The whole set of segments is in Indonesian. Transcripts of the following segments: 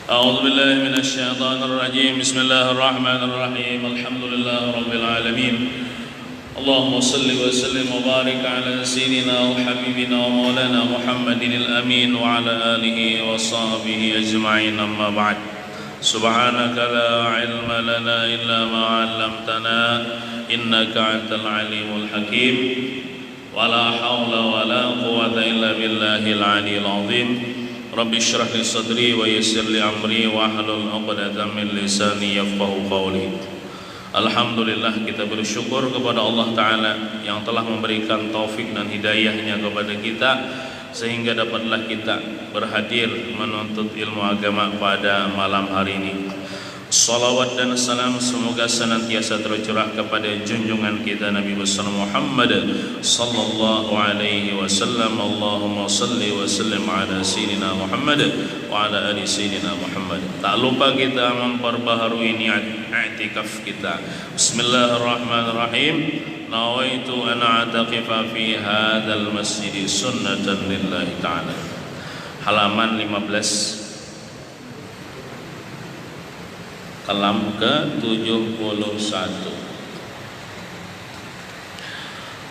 أعوذ بالله من الشيطان الرجيم. بسم الله الرحمن الرحيم. الحمد لله رب العالمين. اللهم صل وسلم وبارك على سيدنا وحبيبنا ومولانا محمد الأمين وعلى آله وصحبه أجمعين. أما بعد، سبحانك لا علم لنا إلا ما علمتنا إنك أنت العليم الحكيم. ولا حول ولا قوة إلا بالله العلي العظيم. Rabbi shrah li sadri wa yassir li amri wa hlul 'uqdatam min lisani yafqahu qawli. Alhamdulillah, kita bersyukur kepada Allah Ta'ala yang telah memberikan taufik dan hidayahnya kepada kita sehingga dapatlah kita berhadir menuntut ilmu agama pada malam hari ini. Salawat dan salam semoga senantiasa tercurah kepada junjungan kita Nabi besar Muhammad sallallahu alaihi wasallam. Allahumma salli wa sallim ala sayyidina Muhammad wa ala ali sayyidina Muhammad. Tak lupa kita memperbaharui niat i'tikaf kita. Bismillahirrahmanirrahim. Nawaitu an a'taqifa fi hadzal masjid sunnatan lillahi ta'ala. Halaman 15, kalam ke-71.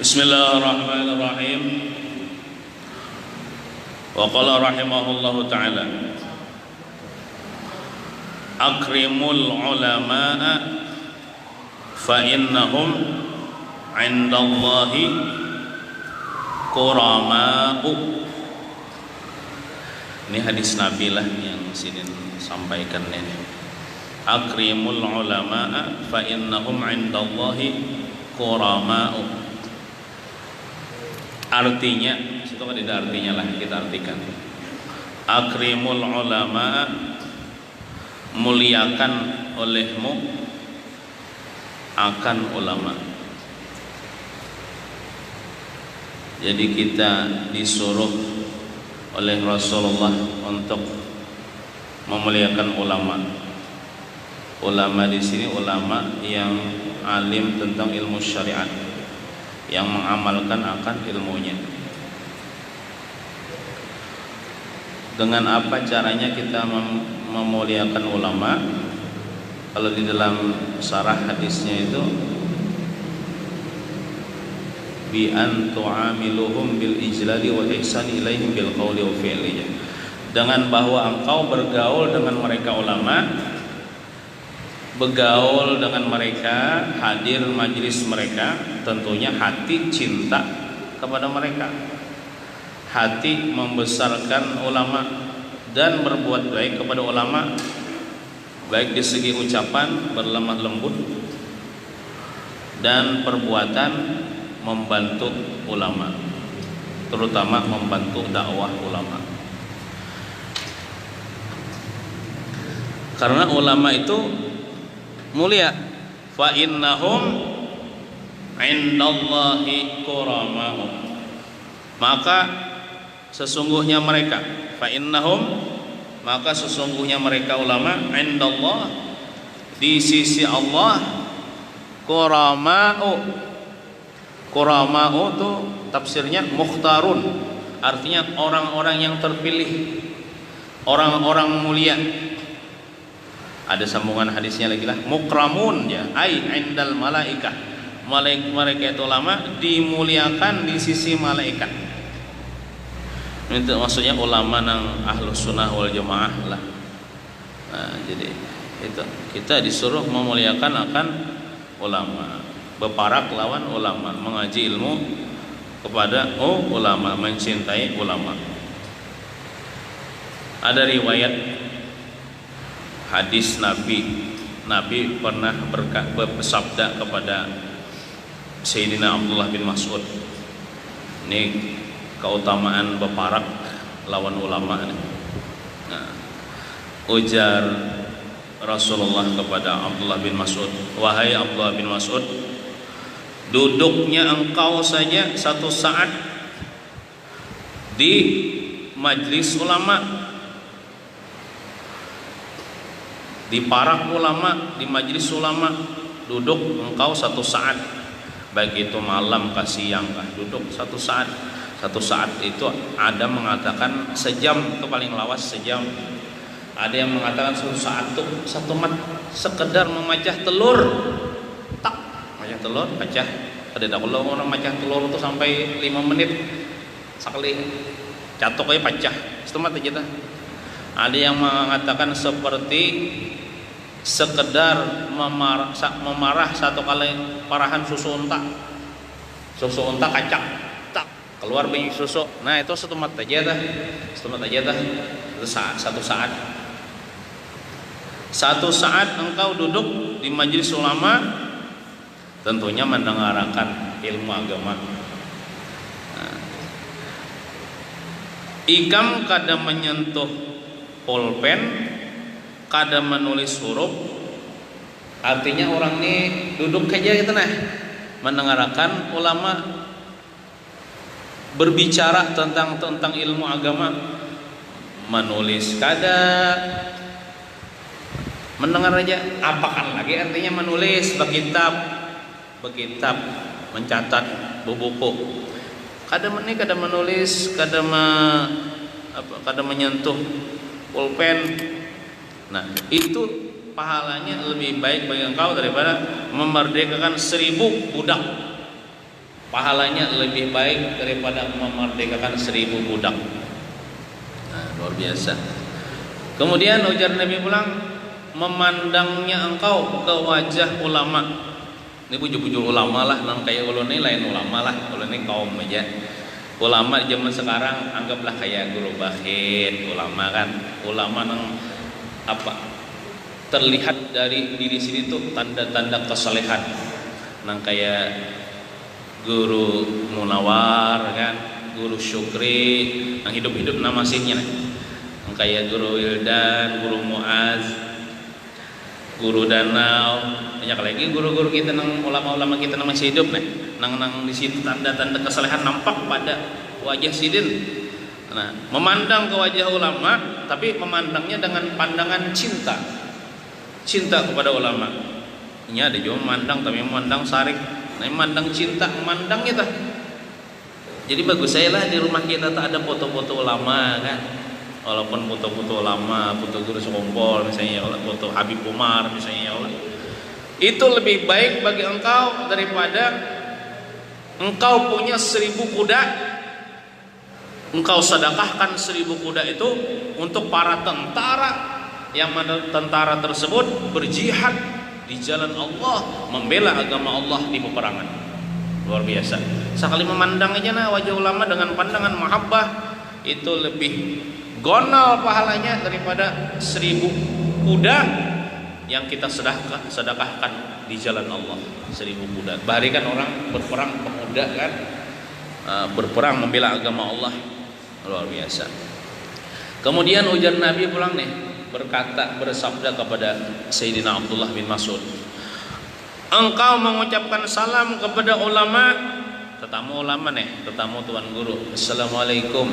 Bismillahirrahmanirrahim. Wa qala rahimahullahu ta'ala, akrimul ulama'a fa innahum 'indallahi kurama'u. Ini hadis Nabi lah yang sini sampaikan ini. Akrimul ulama'a fa innahum 'indallahi kurama'u. Artinya, situ kan tidak artinya lah, kita artikan. Akrimul ulama'a, muliakan olehmu akan ulama. Jadi kita disuruh oleh Rasulullah untuk memuliakan ulama. Ulama di sini ulama yang alim tentang ilmu syariat, yang mengamalkan akan ilmunya. Dengan apa caranya kita memuliakan ulama? Kalau di dalam syarah hadisnya itu, bi an tu'amiluhum bil ijlali wal ihsani ilaihim bil qawli wa fi'li. Dengan bahwa engkau bergaul dengan mereka ulama, bergaul dengan mereka, hadir majlis mereka, tentunya hati cinta kepada mereka, hati membesarkan ulama dan berbuat baik kepada ulama, baik di segi ucapan berlemah lembut dan perbuatan membantu ulama, terutama membantu dakwah ulama. Karena ulama itu mulia. Fa innahum 'indallahi kurama'u. Maka sesungguhnya mereka, fa innahum, maka sesungguhnya mereka ulama, 'indallah, di sisi Allah, kurama'u. Kurama'u itu tafsirnya mukhtarun, artinya orang-orang yang terpilih, orang-orang mulia. Ada sambungan hadisnya lagi lah, mukramun ya, ai indal malaikah. Mereka itu ulama dimuliakan di sisi malaikat. Itu maksudnya ulama nang ahlus sunnah wal jamaah lah. Nah, jadi itu kita disuruh memuliakan akan ulama, beparak lawan ulama, mengaji ilmu kepada ulama, mencintai ulama. Ada riwayat hadis Nabi pernah bersabda kepada Sayyidina Abdullah bin Mas'ud. Ini keutamaan beparak lawan ulama. Nah, ujar Rasulullah kepada Abdullah bin Mas'ud, wahai Abdullah bin Mas'ud, duduknya engkau saja satu saat di majlis ulama, di parak ulama, di majlis ulama, duduk engkau satu saat, baik itu malam kah siang kah, duduk satu saat. Satu saat itu ada mengatakan sejam, itu paling lawas sejam. Ada yang mengatakan satu mat sekedar memecah telur, tak macah telur pecah. Ada kalau orang macah telur itu sampai 5 menit sekali jatuh kayak pecah. Satu mat aja dah. Ada yang mengatakan seperti sekedar memarah satu kali parahan susu unta kacak tak keluar banyak susu. Nah itu satu mat aja dah itu satu saat engkau duduk di majelis ulama, tentunya mendengarkan ilmu agama. Ikam kada menyentuh pulpen, kada menulis huruf, artinya orang ini duduk aja gitu nah, mendengarkan ulama berbicara tentang ilmu agama, menulis kada, mendengar aja. Apakan lagi artinya menulis berkitab, mencatat buku. Kada menulis, kada menyentuh pulpen. Nah, itu pahalanya lebih baik bagi engkau daripada memerdekakan 1000 budak. Pahalanya lebih baik daripada memerdekakan 1000 budak. Nah, luar biasa. Kemudian ujar Nabi pulang, memandangnya engkau ke wajah ulama. Ini bujur-bujur ulama lah, nang kayak ulun ini lain ulama lah, ulun ini kaum aja. Ulama zaman sekarang anggaplah kayak guru bahid, ulama kan, ulama nang apa? Terlihat dari diri sini tuh tanda-tanda kesalehan. Nang kayak guru Munawar kan, guru Syukri, nang hidup-hidup nama masihnya. Nang kayak guru Wildan, guru Muaz, guru Danau, banyak lagi guru-guru kita nang ulama-ulama kita nang masih hidup nang di situ tanda-tanda kesalehan nampak pada wajah sidin. Nah, memandang ke wajah ulama tapi memandangnya dengan pandangan cinta kepada ulama. Ini ada juga memandang tapi memandang sarik. Nah, memandang cinta, memandang kita. Jadi bagus saya lah di rumah kita tak ada foto-foto ulama kan. Walaupun foto-foto ulama, foto guru sekompol misalnya, foto Habib Umar misalnya, itu lebih baik bagi engkau daripada engkau punya 1000 kuda, engkau sedekahkan 1000 kuda itu untuk para tentara, yang mana tentara tersebut berjihad di jalan Allah, membela agama Allah di peperangan. Luar biasa. Sekali memandang aja nah wajah ulama dengan pandangan mahabbah, itu lebih gonal pahalanya daripada 1000 kuda yang kita sedekahkan di jalan Allah. 1000 kuda. Bahkan orang berperang pemuda kan, berperang membela agama Allah. Luar biasa. Kemudian ujar Nabi pulang nih, bersabda kepada Sayyidina Abdullah bin Mas'ud, engkau mengucapkan salam kepada ulama, tetamu ulama nih, tetamu tuan guru, assalamualaikum,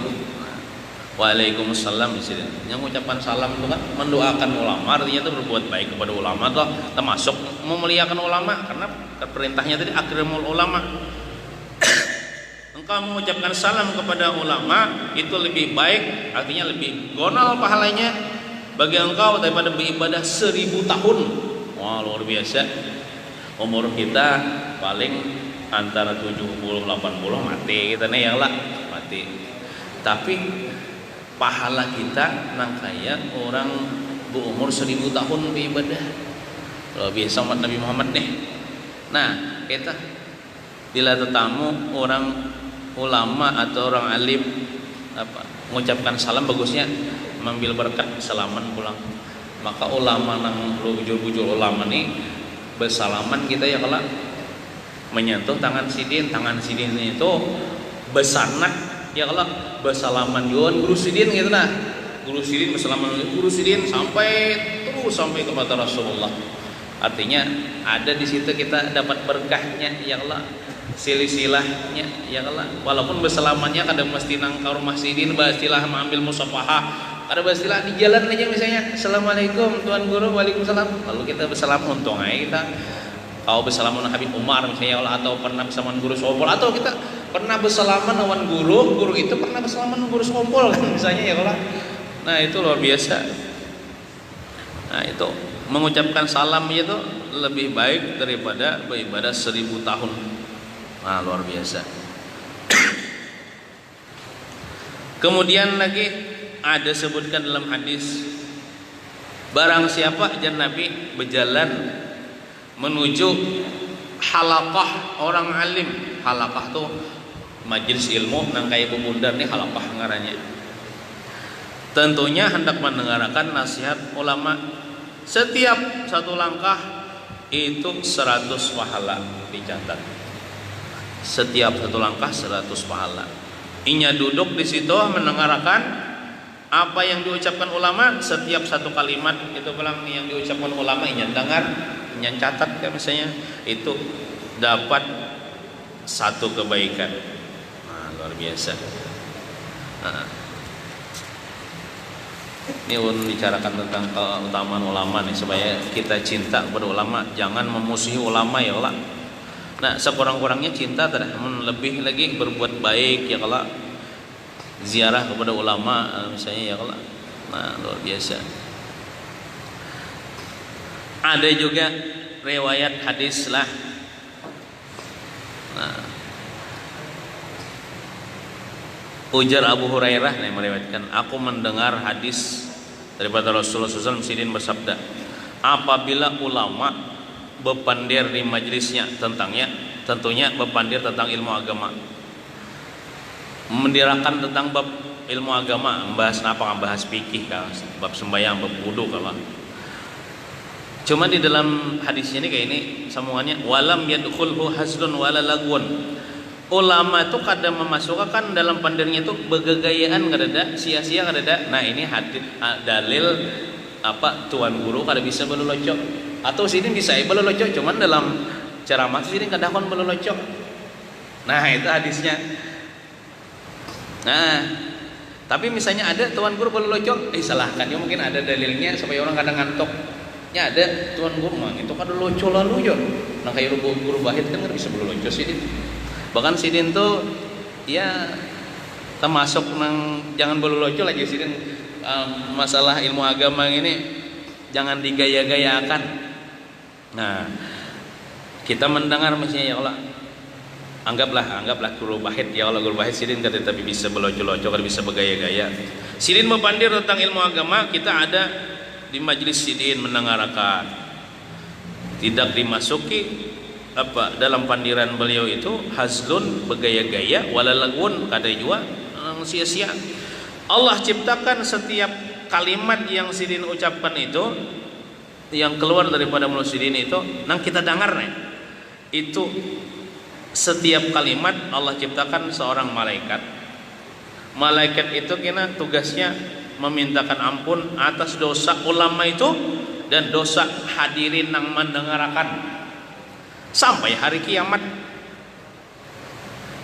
waalaikumsalam. Yang mengucapkan salam itu kan mendoakan ulama, artinya itu berbuat baik kepada ulama, toh termasuk memuliakan ulama karena perintahnya tadi akrimul ulama. Engkau mengucapkan salam kepada ulama itu lebih baik, artinya lebih gonal pahalanya bagi engkau daripada beribadah 1000 tahun. Wah, luar biasa. Umur kita paling antara 70-80 mati kita nih ya lah, mati. Tapi pahala kita nang kayak orang berumur 1000 tahun beribadah. Luar biasa umat Nabi Muhammad nih. Nah, kita bila tetamu orang ulama atau orang alim mengucapkan salam, bagusnya mengambil berkat salaman pulang. Maka ulama nang bujur-bujur ulama nih bersalaman kita ya kalau menyentuh tangan sidin itu besanak ya kalau bersalaman juan guru sidin gitu nah, guru sidin bersalaman guru sidin sampai kepada Rasulullah. Artinya ada di situ kita dapat berkahnya ya Allah, silsilahnya ya Allah. Walaupun bersalamannya kadang mesti nang ka rumah sidin bastilah mengambil musafahah, ada bastilah di jalan aja misalnya assalamualaikum tuan guru, waalaikumsalam, lalu kita bersalaman. Untung aja kita kau bersalaman Habib Umar misalnya Allah, atau pernah bersalaman guru Sompol, atau kita pernah bersalaman lawan guru itu pernah bersalaman guru Sompol kan misalnya ya Allah. Nah itu luar biasa. Nah, itu mengucapkan salam itu lebih baik daripada beribadah 1000 tahun. Nah, luar biasa. Kemudian lagi ada sebutkan dalam hadis, barang siapa ajar Nabi berjalan menuju halaqah orang alim. Halaqah tuh majelis ilmu nang kayak bebundar nih, halaqah ngarannya. Tentunya hendak mendengarkan nasihat ulama. Setiap satu langkah itu 100 pahala dicatat. Setiap satu langkah 100 pahala. Inya duduk di situ mendengarkan apa yang diucapkan ulama. Setiap satu kalimat itu bilang yang diucapkan ulama inya dengar, inya catat kan misalnya, itu dapat satu kebaikan. Nah, luar biasa. Nah, ini bicarakan tentang keutamaan ulama nih, supaya kita cinta kepada ulama, jangan memusuhi ulama ya Allah. Nah, sekurang-kurangnya cinta lebih lagi berbuat baik ya Allah, ziarah kepada ulama misalnya ya Allah. Nah, luar biasa. Ada juga riwayat hadis lah. Nah, ujar Abu Hurairah yang meriwayatkan, aku mendengar hadis daripada Rasulullah SAW bersabda, apabila ulama bepandir di majelisnya tentunya bepandir tentang ilmu agama, mendirakan tentang bab ilmu agama, membahas apa, membahas fikih, bab sembahyang, bab wudu kalau. Cuma di dalam hadisnya ini kayak ini semuanya, walam yadkhulhu hazlun wala lagwun. Ulama itu kadang memasukkan dalam pandirnya itu begegayaan kadada, sia-sia kadada. Nah, ini hadis dalil apa tuan guru kada bisa belolocok, atau sini bisa belolocok, cuman dalam ceramah sini kadang belolocok. Nah, itu hadisnya. Nah, tapi misalnya ada tuan guru belolocok, salahkan ya, mungkin ada dalilnya supaya orang kadang ngantuk. Ya ada tuan guru mah itu kada locok lalu yo. Nah, kayak guru bahit kan bisa belolocok sih. Bahkan sidin tuh ya termasuk nang jangan belolocol aja sidin, masalah ilmu agama ini jangan digaya-gayakan. Nah, kita mendengar misalnya ya Allah, anggaplah guru bahit ya Allah, guru bahit sidin kada tapi bisa belocol-locol, kada bisa bergaya-gaya. Sidin mepandir tentang ilmu agama, kita ada di majelis sidin mendengarkan, tidak dimasuki apa dalam pandiran beliau itu hazlun bergaya-gaya, walalagwun kada jua sia-sia. Allah ciptakan setiap kalimat yang sidin ucapkan itu, yang keluar daripada mulut sidin itu, nang kita dengar nih, itu setiap kalimat Allah ciptakan seorang malaikat. Malaikat itu kena tugasnya memintakan ampun atas dosa ulama itu dan dosa hadirin yang mendengarkan sampai hari kiamat.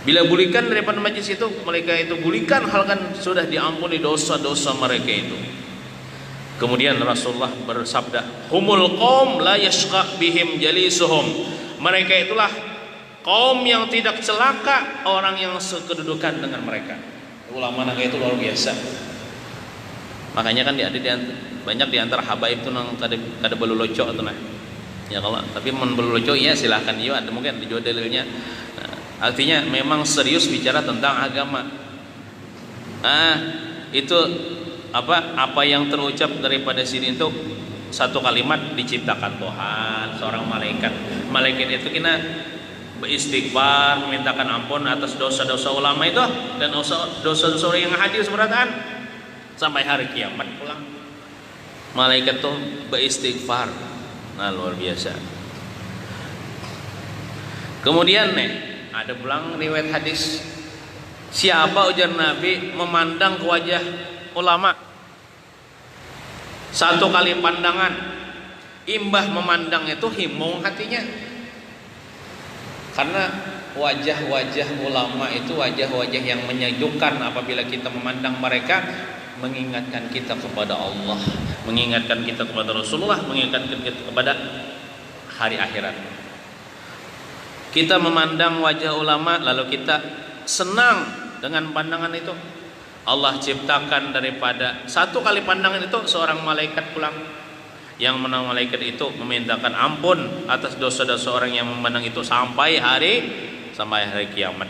Bila bulikan daripada majlis itu, mereka itu bulikan halkan sudah diampuni dosa-dosa mereka itu. Kemudian Rasulullah bersabda, humul qaum la yashqa bihim jalisuhum. Mereka itulah kaum yang tidak celaka orang yang sekedudukan dengan mereka. Ulama naga itu luar biasa. Makanya kan banyak di antara habaib itu nang kada belolocok atau nah. Ya kalau tapi membelocok ya silahkan ya, ada mungkin dijual dalilnya. Nah, artinya memang serius bicara tentang agama. Itu apa yang terucap daripada sini itu satu kalimat diciptakan Tuhan seorang malaikat. Malaikat itu kena beristighfar, memintakan ampun atas dosa-dosa ulama itu dan dosa-dosa yang hadir seberataan sampai hari kiamat pulang. Malaikat itu beristighfar. Nah, luar biasa. Kemudian nih ada pulang riwayat hadis, siapa ujar Nabi memandang ke wajah ulama satu kali pandangan, imbah memandang itu himung hatinya. Karena wajah-wajah ulama itu wajah-wajah yang menyejukkan. Apabila kita memandang mereka, mengingatkan kita kepada Allah, mengingatkan kita kepada Rasulullah, mengingatkan kita kepada hari akhirat. Kita memandang wajah ulama lalu kita senang dengan pandangan itu. Allah ciptakan daripada satu kali pandangan itu seorang malaikat pulang yang mana malaikat itu memintakan ampun atas dosa-dosa orang yang memandang itu sampai hari kiamat.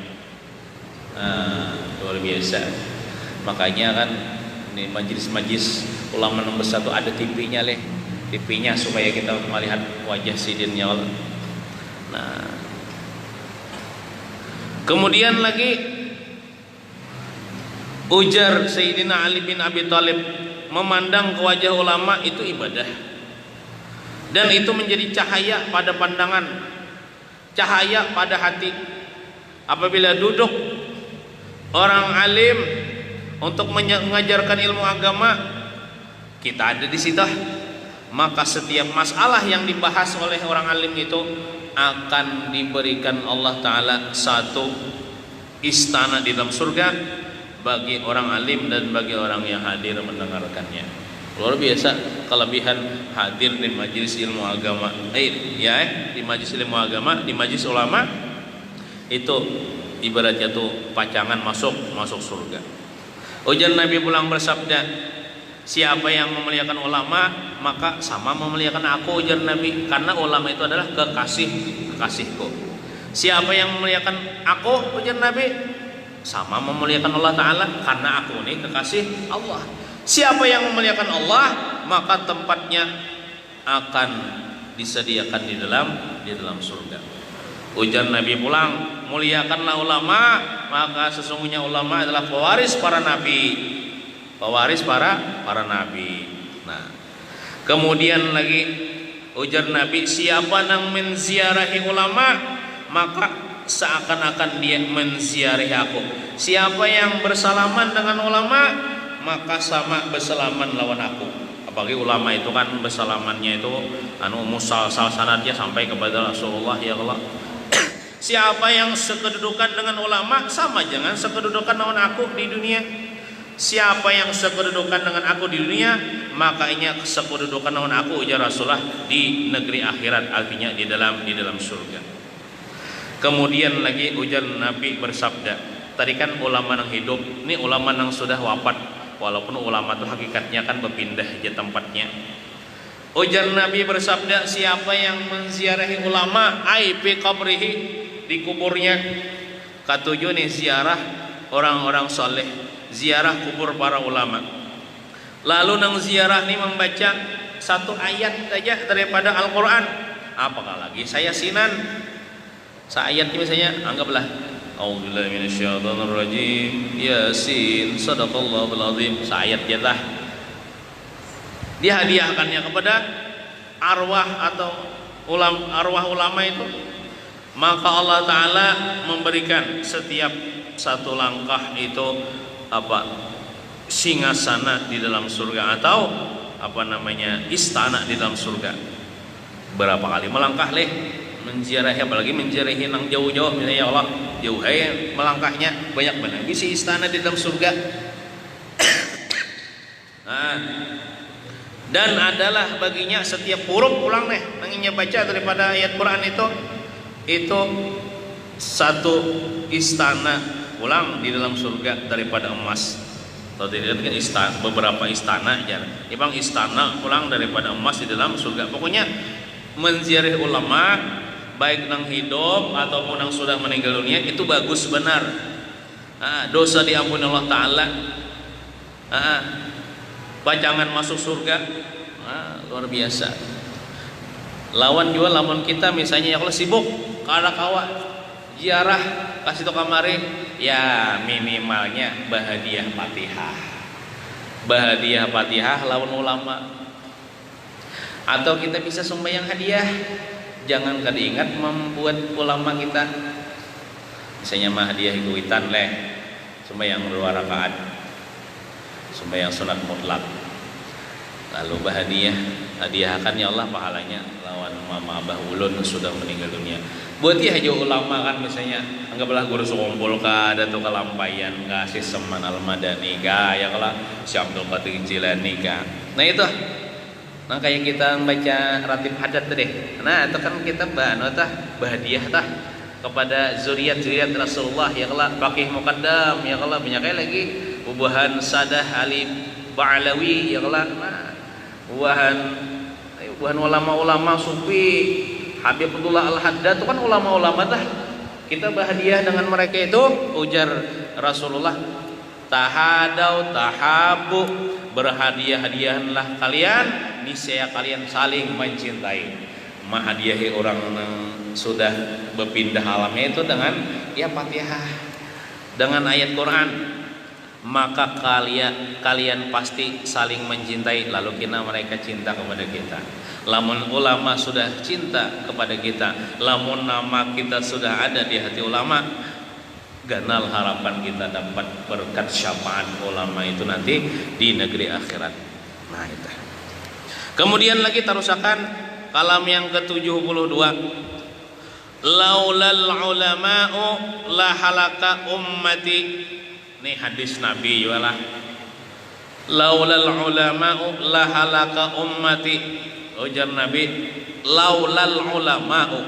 Luar biasa. Makanya kan di majelis ulama nomor 1 ada TV-nya TV-nya supaya kita melihat wajah sidinnya Allah. Nah, kemudian lagi ujar Sayyidina Ali bin Abi Thalib, memandang ke wajah ulama itu ibadah, dan itu menjadi cahaya pada pandangan, cahaya pada hati. Apabila duduk orang alim untuk mengajarkan ilmu agama, kita ada di situ, maka setiap masalah yang dibahas oleh orang alim itu akan diberikan Allah Ta'ala satu istana di dalam surga bagi orang alim dan bagi orang yang hadir mendengarkannya. Luar biasa kelebihan hadir di majelis ilmu agama. Di majelis ilmu agama, di majelis ulama itu ibaratnya tuh pacangan masuk surga. Ujar Nabi pulang bersabda, siapa yang memuliakan ulama maka sama memuliakan aku, ujar Nabi, karena ulama itu adalah kekasihku. Siapa yang memuliakan aku, ujar Nabi, sama memuliakan Allah Ta'ala, karena aku ini kekasih Allah. Siapa yang memuliakan Allah maka tempatnya akan disediakan di dalam surga. Ujar Nabi pulang, muliakanlah ulama, maka sesungguhnya ulama adalah pewaris para nabi. Pewaris para nabi. Nah, kemudian lagi ujar Nabi, siapa yang menziarahi ulama maka seakan-akan dia menziarahi aku. Siapa yang bersalaman dengan ulama maka sama bersalaman lawan aku. Apalagi ulama itu kan bersalamannya itu musal sanadnya sampai kepada Rasulullah ya Allah. Siapa yang sekedudukan dengan ulama sama jangan sekedudukan dengan aku di dunia. Siapa yang sekedudukan dengan aku di dunia, makanya sekedudukan dengan aku, ujar Rasulullah, di negeri akhirat, artinya di dalam surga. Kemudian lagi ujar Nabi bersabda, tadi kan ulama yang hidup, ini ulama yang sudah wafat, walaupun ulama itu hakikatnya kan berpindah aja tempatnya. Ujar Nabi bersabda, siapa yang menziarahi ulama fi qabrihi, di kuburnya. Ketujuh nih ziarah orang-orang soleh, ziarah kubur para ulama. Lalu nang ziarah nih membaca satu ayat saja daripada Al-Quran, apakah lagi saya sinan seayat misalnya, anggaplah A'udzubillahi minasyaitonirrajim, Yasin, sadaqallahul azim, seayat ya lah. Dihadiahkannya kepada arwah atau arwah ulama itu, maka Allah Ta'ala memberikan setiap satu langkah itu singgasana di dalam surga, atau istana di dalam surga. Berapa kali melangkah menziarahi, apalagi menziarahi nang jauh-jauh, misalnya ya Allah jauh melangkahnya banyak banget bisa istana di dalam surga. Nah, dan adalah baginya setiap huruf ulang nanginya baca daripada ayat Quran itu satu istana ulang di dalam surga daripada emas. Tadi kan beberapa istana aja. Bang istana ulang daripada emas di dalam surga. Pokoknya menziarahi ulama baik nang hidup ataupun nang sudah meninggal dunia itu bagus benar. Dosa diampuni Allah Ta'ala. Pacangan masuk surga. Luar biasa. Lawan kita misalnya ya kalau sibuk kada kawa ziarah kasih to kamari, ya minimalnya bahadiah Fatihah lawan ulama. Atau kita bisa sembahyang hadiah, jangan kada ingat membuat ulama kita. Misalnya mah hadiah ikuitan sembahyang 2 rakaat, sembahyang sunat mutlak, lalu hadiahkan ya Allah pahalanya lawan mama abah ulun sudah meninggal dunia. Buat aja ulama kan, misalnya anggaplah guru sekumpul ada tuh kelampayan kasih seman al-madani ya kalau si Abdul Qadir Jilani nah itu kayak kita baca ratib hadat deh. Nah itu kan kita bahadiah kepada zuriat Rasulullah ya kalau Faqih Muqaddam ya kalau banyak lagi Ubahan Sadah Ali Ba'alawi ya kalau buahan bukan ulama-ulama sufi. Habibullah Al-Haddad itu kan ulama-ulama dah. Kita berhadiah dengan mereka itu, ujar Rasulullah, tahadau tahabu, berhadiah-hadiahanlah kalian, niscaya kalian saling mencintai. Menghadiahi orang yang sudah berpindah alamnya itu dengan ya Fatihah, dengan ayat Quran, maka kalian pasti saling mencintai. Lalu mereka cinta kepada kita. Lamun ulama sudah cinta kepada kita, lamun nama kita sudah ada di hati ulama, ganal harapan kita dapat berkat syafaat ulama itu nanti di negeri akhirat. Nah itu. Kemudian lagi terusakan kalam yang ke-72. Laulal ulama'u la halaka ummati. Ini hadis Nabi juga lah. Laulal ulama'u la halaka ummati. Ujar Nabi, laulal ulama'u,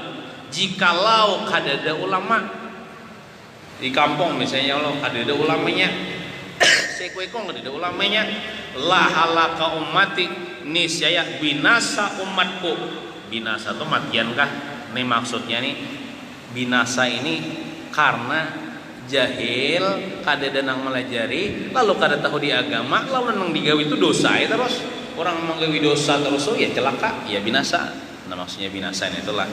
jikalau kadada ulama di kampung misalnya, Allah kadada ulamanya, sekuekong kadada ulamanya, la halaka ummati, niscaya binasa umatku. Binasa itu matian kah? Ini maksudnya nih, binasa ini karena jahil, kadada nang melajari, lalu kada tahu di agama, lalu nang digawi itu dosa ya terus. Orang menggawi dosa terus, oh ya celaka, ya binasa. Nah maksudnya binasa ini itulah.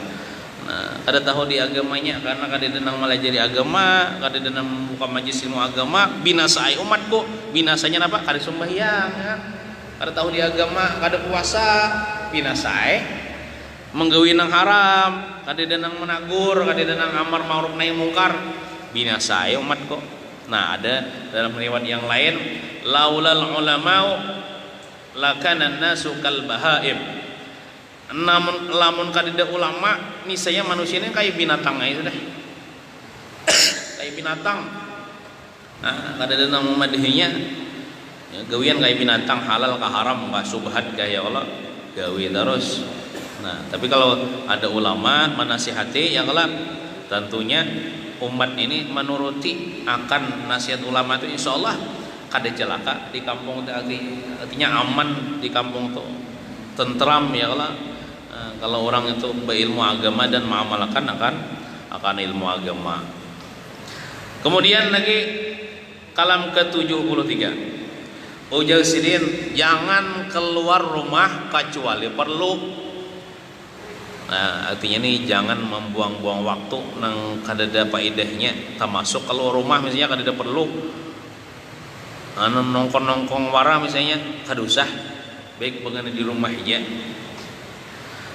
Nah, kada tahu di agamanya karena kada denang melajari agama, kada denang buka majlis ilmu agama, binasa ai umatku. Binasanya apa? Kada sembahyang, ya. Kada tahu di agama, kada puasa, binasa ai. Menggawi nang haram, kada denang menagur, kada denang amar ma'ruf nahi mungkar, binasa ai umatku. Nah ada dalam riwayat yang lain, laulal ulama'u lakana nasu kal bahaim. Namun lamun kadida ulama, niscaya manusia ini kayak binatang aja sudah. Kayak binatang. Nah, kadida nama madahinya ya, gawian kayak binatang, halal ka haram, ka subhat ka ya Allah, gawi terus. Nah, tapi kalau ada ulama menasihati yang kelak, tentunya umat ini menuruti akan nasihat ulama itu, insyaallah kada celaka di kampung itu, artinya aman di kampung itu, tentram ya Allah. Kalau orang itu berilmu agama dan mengamalkan akan ilmu agama. Kemudian lagi kalam ke-73, ujar sidin, jangan keluar rumah kecuali perlu. Nah, artinya nih jangan membuang-buang waktu nang kadada faedahnya, termasuk keluar rumah misalnya kadada perlu. Nongkong wara misalnya kada usah, baik pengen di rumah aja.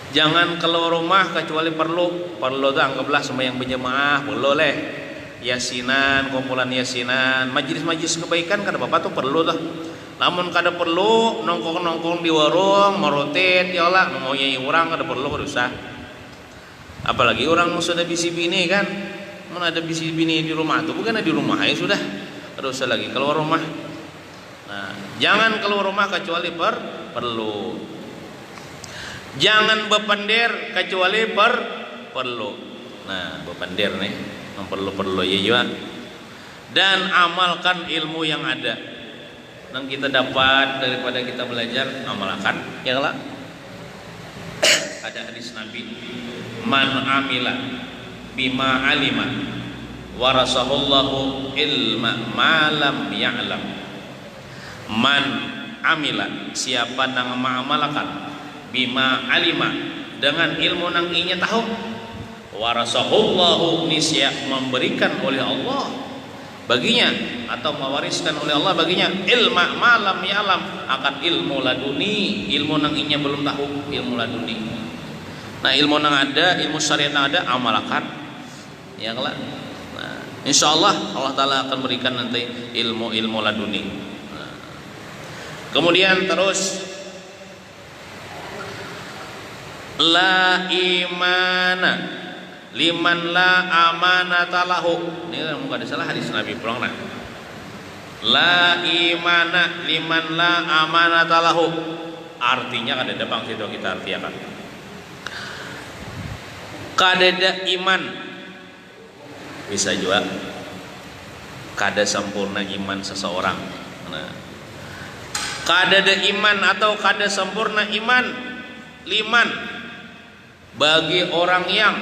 Jangan keluar rumah kecuali perlu. Perlu tuh anggaplah sembahyang berjamaah, boleh. Yasinan, kumpulan yasinan, majlis-majlis kebaikan kada apa-apa tuh perlu tuh. Namun kada perlu nongkong di warung, merotet ya Allah, mengoyai orang kada perlu, kada usah. Apalagi orang sudah bisi bini kan, mana ada bisi bini di rumah tuh, bukan di rumah ya sudah, kada usah lagi keluar rumah. Nah, jangan keluar rumah kecuali perlu. Jangan berpender kecuali perlu. Nah, berpender nih, perlu ya juga. Dan amalkan ilmu yang ada. Yang kita dapat daripada kita belajar, amalkan. Ya lah. Ada hadis Nabi, man amila bima alima warasahullahu ilma ma lam ya'lam. Man amila, siapa nang mengamalkan bima alima, dengan ilmu nang inya tahu, warasahullahu, nisya memberikan oleh Allah baginya atau mewariskan oleh Allah baginya ilma malam ya'lam, akan ilmu laduni, ilmu nang inya belum tahu, ilmu laduni. Nah, ilmu nang ada, ilmu syariat nang ada, amalkan ya lah. Nah, insyaallah Allah taala akan berikan nanti ilmu laduni. Kemudian terus la imana liman la amanata lahu. Ini muka ada salah hadis Nabi pulang nah. La imana liman la amanata lahu. Artinya kada ada bang situ kita artikan. Kada iman. Bisa juga kada sempurna iman seseorang. Nah, kada ada iman atau kada sempurna iman liman bagi orang yang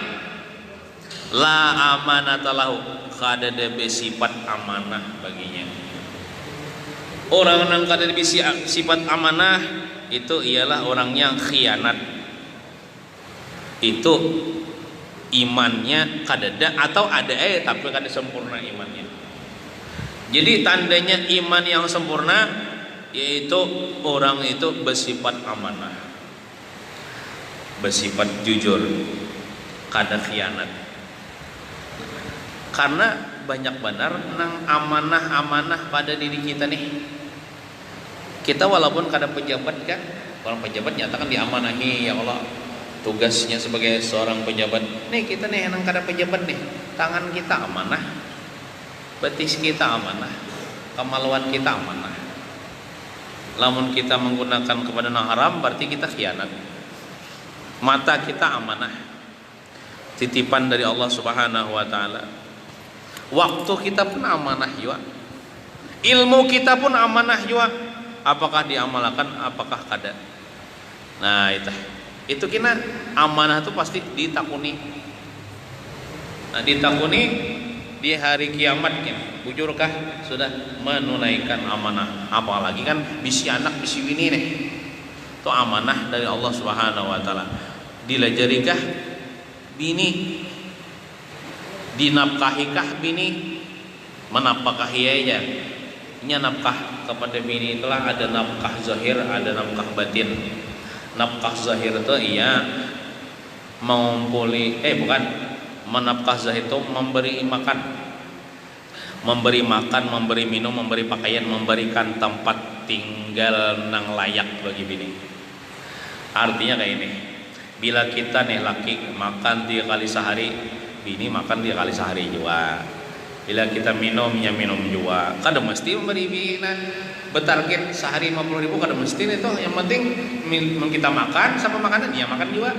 la amanata lahu, kada ada sifat amanah baginya. Orang yang kada ada sifat amanah itu ialah orang yang khianat. Itu imannya kada ada atau ada tapi kada sempurna imannya. Jadi tandanya iman yang sempurna yaitu orang itu bersifat amanah, bersifat jujur, kada khianat. Karena banyak benar nang amanah-amanah pada diri kita nih. Kita walaupun kada pejabat kan, orang pejabat nyatakan diamanahi ya Allah. Tugasnya sebagai seorang pejabat. Nih kita nih nang kada pejabat nih, tangan kita amanah, betis kita amanah, kemaluan kita amanah. Lamun kita menggunakan kepada yang haram berarti kita khianat. Mata kita amanah, titipan dari Allah Subhanahu wa taala. Waktu kita pun amanah juga. Ilmu kita pun amanah juga. Apakah diamalkan, apakah kada. Nah itu kena amanah itu pasti ditakuni. Nah ditakuni di hari kiamat ya. Bujurkah sudah menunaikan amanah? Apalagi kan bisi anak bisi bini nih. Itu amanah dari Allah Subhanahu wa taala. Dilajarikah bini? Dinafkahikah bini? Menafkahi aja. Ini nafkah kepada bini itulah ada nafkah zahir, ada nafkah batin. Nafkah zahir itu iya mengumpuli menafkah zahir itu memberi makan, memberi minum, memberi pakaian, memberikan tempat tinggal nang layak bagi bini. Artinya kayak ini, bila kita nih laki makan 3 kali sehari, bini makan 3 kali sehari juga. Bila kita minumnya minum juga, kada mesti memberi bini bertarget sehari 50.000, kada mesti itu. Yang penting kita makan sama makanan, ya makan juga.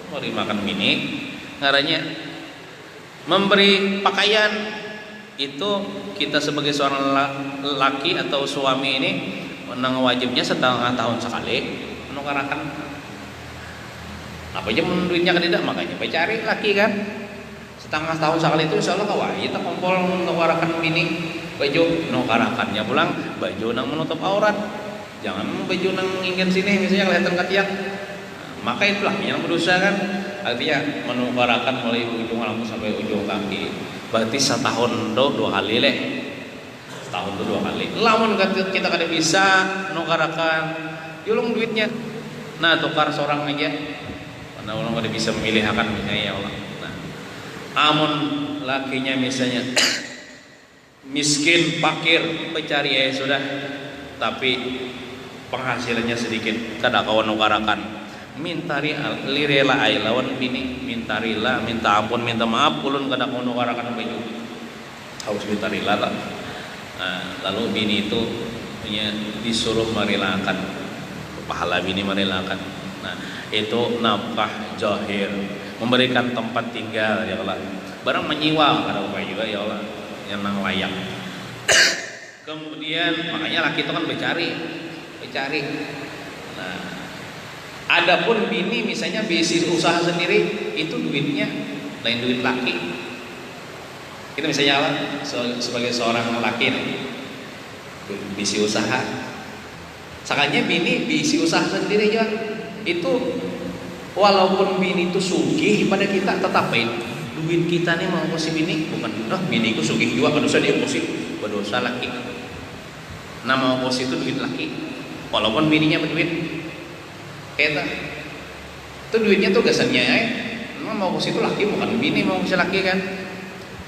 Memberi makan bini, ngaranya memberi pakaian itu kita sebagai seorang laki atau suami ini menang wajibnya setengah tahun sekali menukarakan. Apa aja duitnya kan tidak, makanya cari laki kan. Setengah tahun sekali itu insya Allah kawai kita kumpul menukarakan bini baju nukarakannya pulang baju nang menutup aurat, jangan baju nang ingin sini misalnya kelihatan ketiak. Maka itulah yang berusaha kan, artinya menukarakan mulai ujung rambut sampai ujung kaki. Berarti setahun 2 kali leh, setahun 2 kali. Lamun kita kada bisa nukarakan, yulung duitnya. Nah tukar seorang aja, karena orang kada bisa memilih akan misalnya ya Allah. Amun lakinya misalnya miskin, fakir, mencari sudah, tapi penghasilannya sedikit, kada kawan nukarakan. Mintari lirela ay lawan bini, mintarila, minta ampun, minta maaf, ulun kada kawan nukarakan baju. Harus mintarila lah. Nah, lalu bini itu disuruh merelakan, pahala bini merelakan. Nah, itu nafkah zahir, memberikan tempat tinggal ya Allah. Barang menyiwa kada upaya juga ya Allah yang nang layak. Kemudian makanya laki itu kan mencari. Nah, adapun bini misalnya bisnis usaha sendiri, itu duitnya lain duit laki. Kita misalnya Allah sebagai seorang laki nih, bisnis usaha. Sakanya bini bisnis usaha sendiri juga. Itu walaupun bini itu sugih pada kita, tetapi duit kita nih mau si bini bukan, bini itu sugih juga berdosa dia emosi, berdosa laki. Nama emosi itu duit laki, walaupun bininya berduit. Kita itu duitnya tuh gasannya memang mau si itu laki bukan bini mau si laki kan,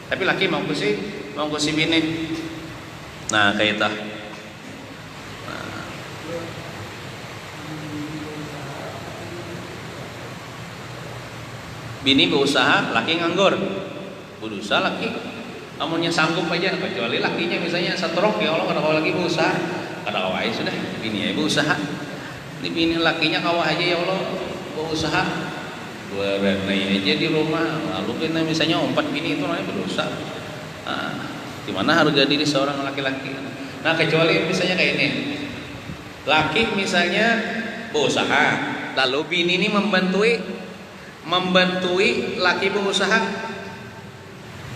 tapi laki mau si bini. Nah kayak itu. Bini berusaha, laki nganggur. Berusaha laki, amunnya sanggup aja, kecuali lakinya misalnya stroke ya Allah, kada kau lagi berusaha, kada kau aja sudah, bini aja berusaha. Ini bini lakinya kau aja ya Allah berusaha, berenai aja di rumah. Lalu kita misalnya 4 bini itu namanya berusaha. Nah, di mana harga diri seorang laki-laki? Nah kecuali misalnya kayak ini, laki misalnya berusaha, lalu bini ini membantui laki berusaha,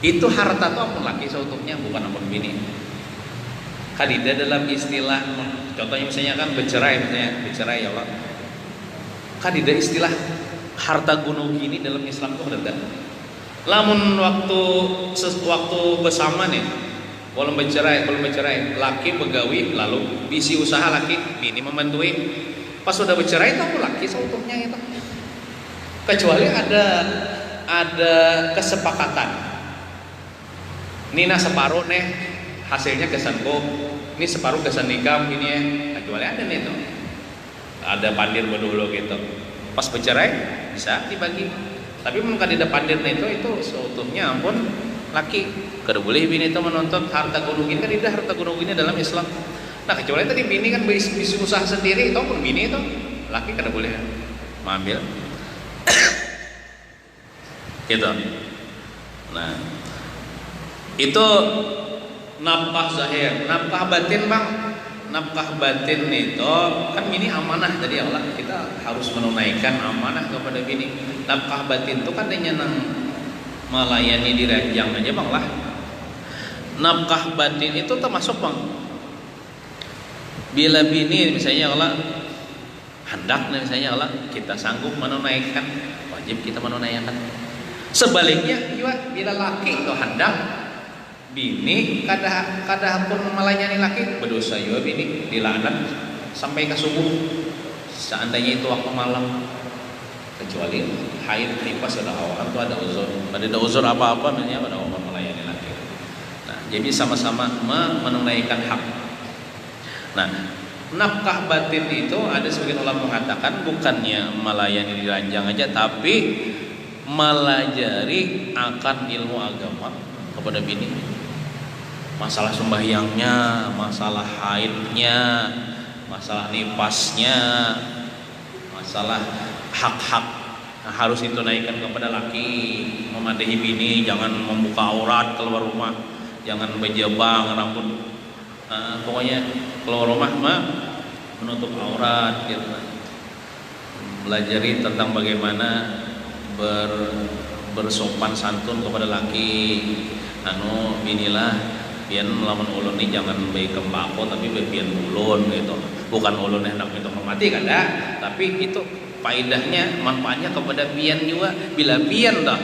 itu harta tuh ampun laki seutuhnya, bukan ampun bini. Kadida dalam istilah, contohnya misalnya kan bercerai ya Allah. Kadida istilah harta gunung gini dalam Islam tuh ada. Lamun waktu bersama nih, belum bercerai, laki begawi lalu bisi usaha laki, bini membantui. Pas sudah bercerai itu laki seutuhnya itu. Kecuali ada kesepakatan. Nina separuh nih hasilnya kesanku, ini separuh kesan nikah ini ya. Kecuali ada nih tuh. Ada pandir berdulu gitu. Pas bercerai bisa dibagi. Tapi mungkin tidak pandirnya itu seutuhnya ampun laki. Kada boleh bini itu menuntut harta gunung ini, kan tidak harta gunung ini dalam Islam. Nah kecuali tadi bini kan bisa usaha sendiri, itu pun bini itu laki kada boleh mengambil. Gitu. Nah itu nafkah zahir. Nafkah batin bang, nafkah batin itu kan bini amanah tadi Allah, kita harus menunaikan amanah kepada bini. Nafkah batin itu kan hanya nang melayani di ranjang aja bang lah. Nafkah batin itu termasuk bang, bila bini misalnya Allah hendak misalnya Allah kita sanggup menunaikan, wajib kita menunaikan. Sebaliknya juga bila laki itu hendak, bini kada pun melayani laki, berdosa juga bini, dilaknat sampai ke subuh seandainya itu waktu malam. Kecuali haid, nifas, ada hawa itu ada uzur. Pada ada uzur apa-apa namanya pada orang melayani laki. Nah, jadi sama-sama menunaikan hak. Nah, nafkah batin itu ada sebagian ulama mengatakan bukannya melayani di ranjang aja, tapi melajari akan ilmu agama kepada bini. Masalah sembahyangnya, masalah haidnya, masalah nifasnya, masalah hak-hak harus ditunaikan kepada laki. Memadahi bini, jangan membuka aurat keluar rumah, jangan berjabang rambut, pokoknya keluar rumah mah menutup aurat gitu. Belajari tentang bagaimana bersopan santun kepada laki. Binilah pian melawan ulun ini jangan baik kembako tapi pian ulun gitu. Bukan ulun hendak itu hormati kada, tapi itu faedahnya, manfaatnya kepada pian juga. Bila pian dah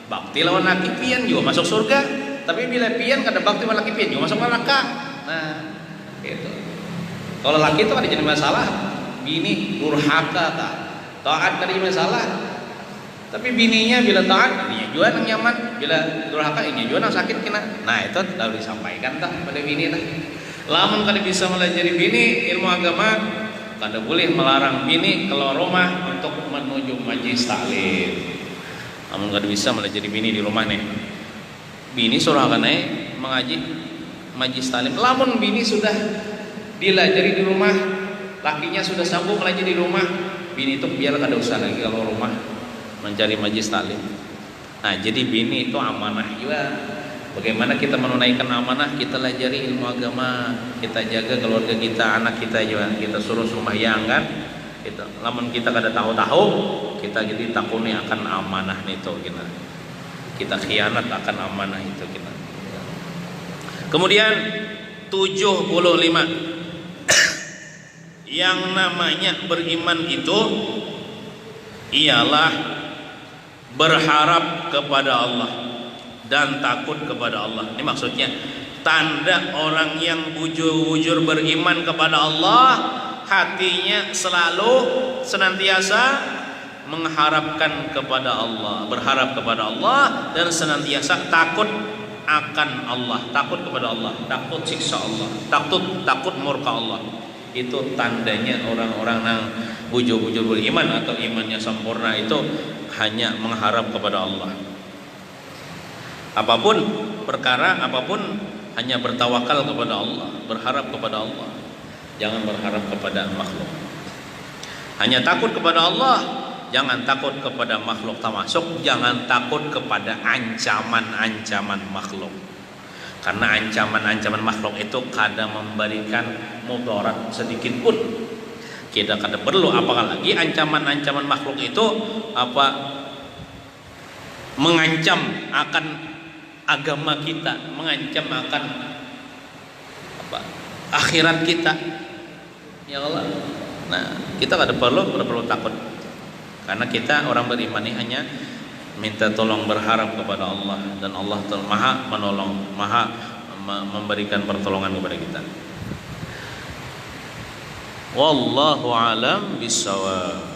bakti lawan laki, pian juga masuk surga. Tapi bila pian kada bakti lawan laki, pian juga masuk neraka. Nah, gitu. Kalau laki itu ada jadi masalah, bini durhaka tak, taat kada jadi masalah. Tapi bininya bila taat, bininya juga nang nyaman. Bila durhaka, ini juga nang sakit kena. Nah, itu harus disampaikan tak pada bini tak. Lamun kada bisa melajari bini ilmu agama, kada boleh melarang bini keluar rumah untuk menuju majlis taklim. Namun kada bisa melajari bini di rumah nih. Bini suruh akan naik mengaji majlis taklim. Lamun bini sudah dilajari di rumah, lakinya sudah sanggup melajari di rumah, bini itu biar kada usah lagi keluar rumah mencari majlis taklim. Nah, jadi bini itu amanah juga. Bagaimana kita menunaikan amanah, kita lajari ilmu agama, kita jaga keluarga kita, anak kita juga, kita suruh sembahyang kan. Lamun kita kada tahu-tahu, kita jadi takuni akan amanah itu kita. Kita khianat akan amanah itu kita. Kemudian 75 yang namanya beriman itu ialah berharap kepada Allah dan takut kepada Allah. Ini maksudnya tanda orang yang bujur-bujur beriman kepada Allah, hatinya selalu senantiasa mengharapkan kepada Allah, berharap kepada Allah, dan senantiasa takut akan Allah, takut kepada Allah, takut siksa Allah, takut murka Allah. Itu tandanya orang-orang yang bujur-bujur beriman atau imannya sempurna itu hanya mengharap kepada Allah. Apapun perkara, apapun hanya bertawakal kepada Allah, berharap kepada Allah. Jangan berharap kepada makhluk. Hanya takut kepada Allah, jangan takut kepada makhluk, termasuk jangan takut kepada ancaman-ancaman makhluk. Karena ancaman-ancaman makhluk itu kadang memberikan mudarat sedikit pun. Kita kada perlu, apalagi ancaman-ancaman makhluk itu apa mengancam akan agama kita, mengancam akan apa akhirat kita. Ya Allah. Nah, kita kada perlu takut. Karena kita orang beriman ini hanya minta tolong, berharap kepada Allah, dan Allah Maha menolong, Maha memberikan pertolongan kepada kita. Wallahu alam bisawab.